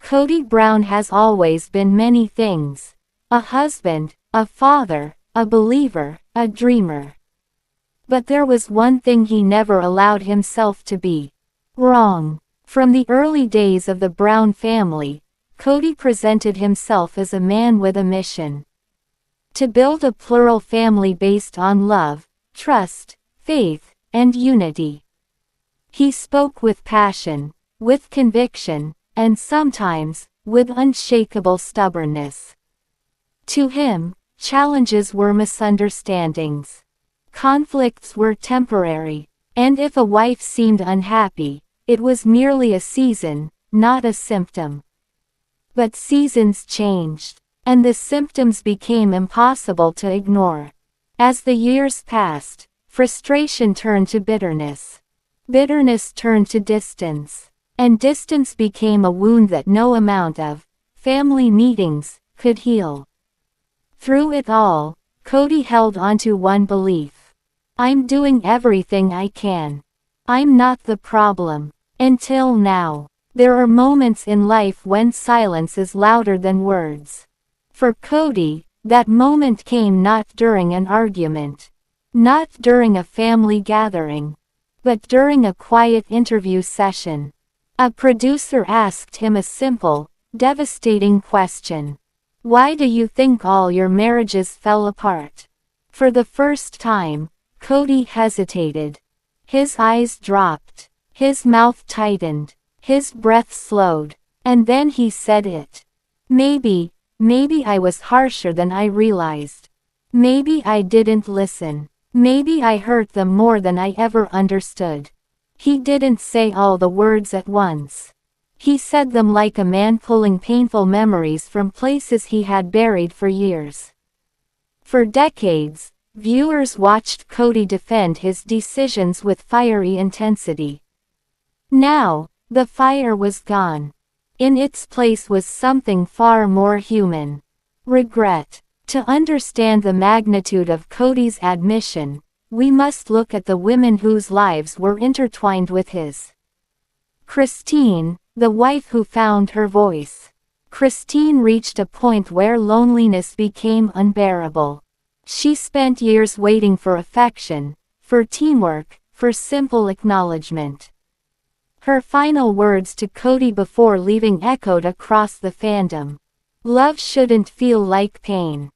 Kody Brown has always been many things. A husband, a father, a believer, a dreamer. But there was one thing he never allowed himself to be. Wrong. From the early days of the Brown family, Kody presented himself as a man with a mission. To build a plural family based on love, trust, faith, and unity. He spoke with passion, with conviction, and sometimes, with unshakable stubbornness. To him, challenges were misunderstandings. Conflicts were temporary, and if a wife seemed unhappy, it was merely a season, not a symptom. But seasons changed, and the symptoms became impossible to ignore. As the years passed, frustration turned to bitterness. Bitterness turned to distance. And distance became a wound that no amount of family meetings could heal. Through it all, Kody held onto one belief. I'm doing everything I can. I'm not the problem. Until now. There are moments in life when silence is louder than words. For Kody, that moment came not during an argument. Not during a family gathering. But during a quiet interview session. A producer asked him a simple, devastating question. Why do you think all your marriages fell apart? For the first time, Kody hesitated. His eyes dropped. His mouth tightened. His breath slowed. And then he said it. Maybe I was harsher than I realized. Maybe I didn't listen. Maybe I hurt them more than I ever understood. He didn't say all the words at once. He said them like a man pulling painful memories from places he had buried for years. For decades, viewers watched Kody defend his decisions with fiery intensity. Now, the fire was gone. In its place was something far more human. Regret. To understand the magnitude of Kody's admission, we must look at the women whose lives were intertwined with his. Christine, the wife who found her voice. Christine reached a point where loneliness became unbearable. She spent years waiting for affection, for teamwork, for simple acknowledgement. Her final words to Kody before leaving echoed across the fandom. Love shouldn't feel like pain.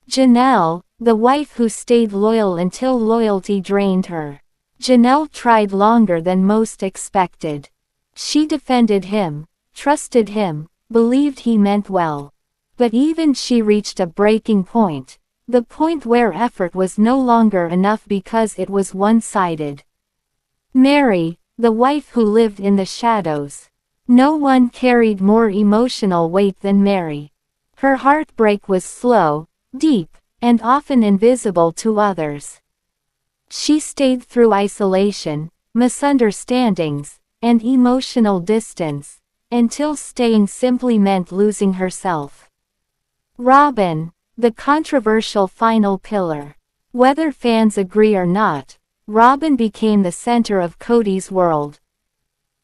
Janelle, the wife who stayed loyal until loyalty drained her. Janelle tried longer than most expected. She defended him, trusted him, believed he meant well. But even she reached a breaking point. The point where effort was no longer enough because it was one-sided. Meri, the wife who lived in the shadows. No one carried more emotional weight than Meri. Her heartbreak was slow, deep, and often invisible to others. She stayed through isolation, misunderstandings, and emotional distance, until staying simply meant losing herself. Robyn, the controversial final pillar. Whether fans agree or not, Robyn became the center of Kody's world.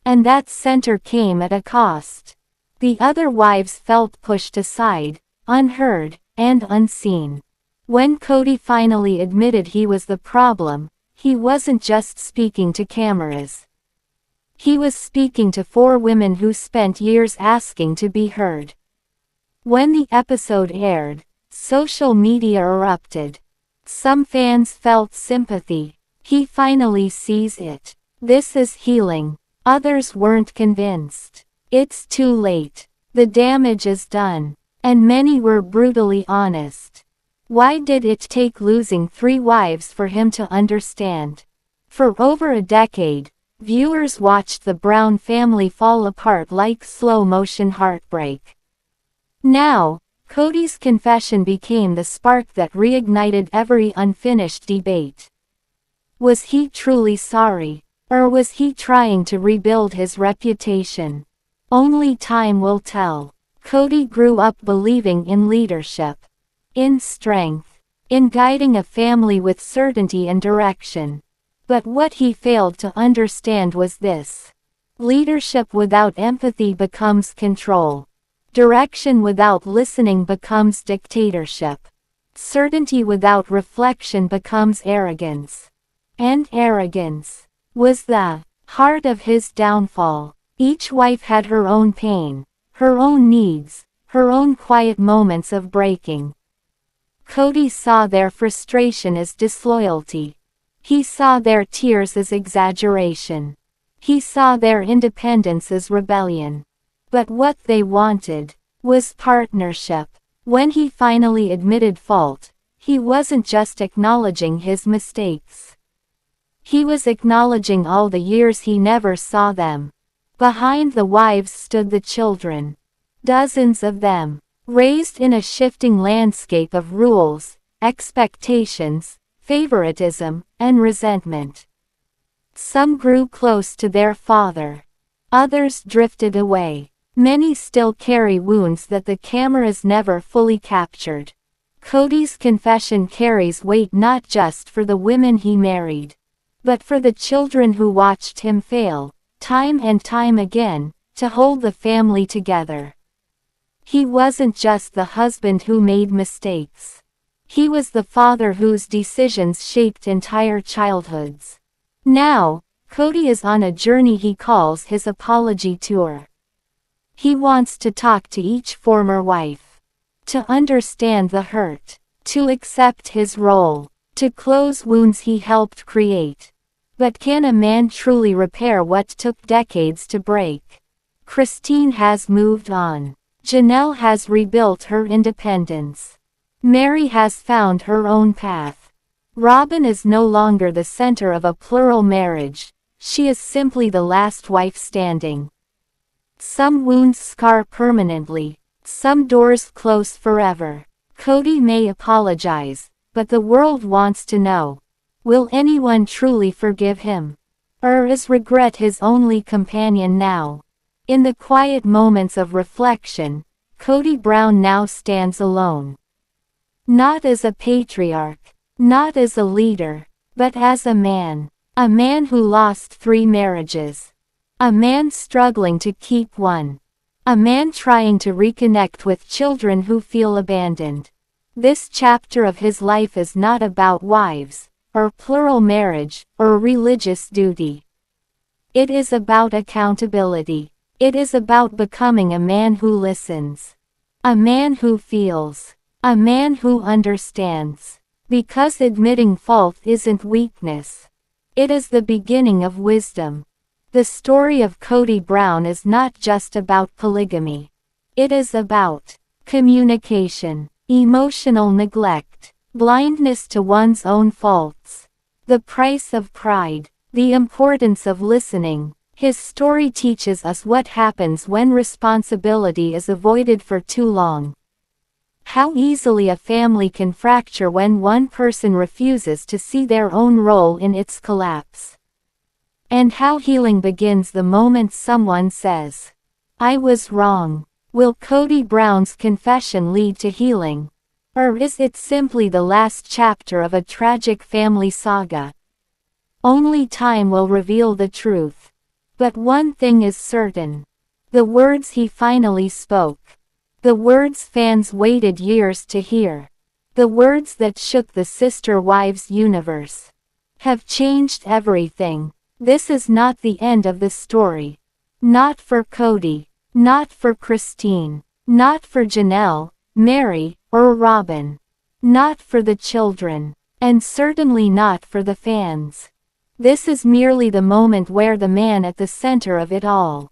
And that center came at a cost. The other wives felt pushed aside, unheard, and unseen. When Kody finally admitted he was the problem, he wasn't just speaking to cameras. He was speaking to 4 women who spent years asking to be heard. When the episode aired, social media erupted. Some fans felt sympathy. He finally sees it. This is healing. Others weren't convinced. It's too late. The damage is done. And many were brutally honest. Why did it take losing 3 wives for him to understand? For over a decade, viewers watched the Brown family fall apart like slow-motion heartbreak. Now, Kody's confession became the spark that reignited every unfinished debate. Was he truly sorry, or was he trying to rebuild his reputation? Only time will tell. Kody grew up believing in leadership, in strength, in guiding a family with certainty and direction. But what he failed to understand was this. Leadership without empathy becomes control. Direction without listening becomes dictatorship. Certainty without reflection becomes arrogance. And arrogance was the heart of his downfall. Each wife had her own pain, her own needs, her own quiet moments of breaking. Kody saw their frustration as disloyalty. He saw their tears as exaggeration. He saw their independence as rebellion. But what they wanted was partnership. When he finally admitted fault, he wasn't just acknowledging his mistakes. He was acknowledging all the years he never saw them. Behind the wives stood the children. Dozens of them, raised in a shifting landscape of rules, expectations, favoritism, and resentment. Some grew close to their father. Others drifted away. Many still carry wounds that the cameras never fully captured. Kody's confession carries weight not just for the women he married, but for the children who watched him fail, time and time again, to hold the family together. He wasn't just the husband who made mistakes. He was the father whose decisions shaped entire childhoods. Now, Kody is on a journey he calls his apology tour. He wants to talk to each former wife, to understand the hurt, to accept his role, to close wounds he helped create. But can a man truly repair what took decades to break? Christine has moved on. Janelle has rebuilt her independence. Meri has found her own path. Robyn is no longer the center of a plural marriage. She is simply the last wife standing. Some wounds scar permanently. Some doors close forever. Kody may apologize, but the world wants to know. Will anyone truly forgive him? Or is regret his only companion now? In the quiet moments of reflection, Kody Brown now stands alone. Not as a patriarch, not as a leader, but as a man. A man who lost 3 marriages. A man struggling to keep one. A man trying to reconnect with children who feel abandoned. This chapter of his life is not about wives, or plural marriage, or religious duty. It is about accountability. It is about becoming a man who listens. A man who feels. A man who understands. Because admitting fault isn't weakness. It is the beginning of wisdom. The story of Kody Brown is not just about polygamy. It is about communication, emotional neglect, blindness to one's own faults, the price of pride, the importance of listening. His story teaches us what happens when responsibility is avoided for too long. How easily a family can fracture when one person refuses to see their own role in its collapse. And how healing begins the moment someone says, "I was wrong." Will Kody Brown's confession lead to healing? Or is it simply the last chapter of a tragic family saga? Only time will reveal the truth. But one thing is certain. The words he finally spoke. The words fans waited years to hear. The words that shook the sister wives universe. Have changed everything. This is not the end of the story. Not for Kody. Not for Christine. Not for Janelle, Meri, or Robyn. Not for the children. And certainly not for the fans. This is merely the moment where the man at the center of it all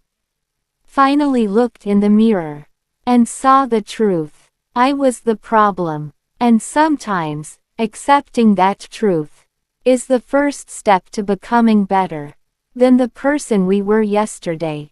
finally looked in the mirror and saw the truth. I was the problem. And sometimes, accepting that truth is the first step to becoming better than the person we were yesterday.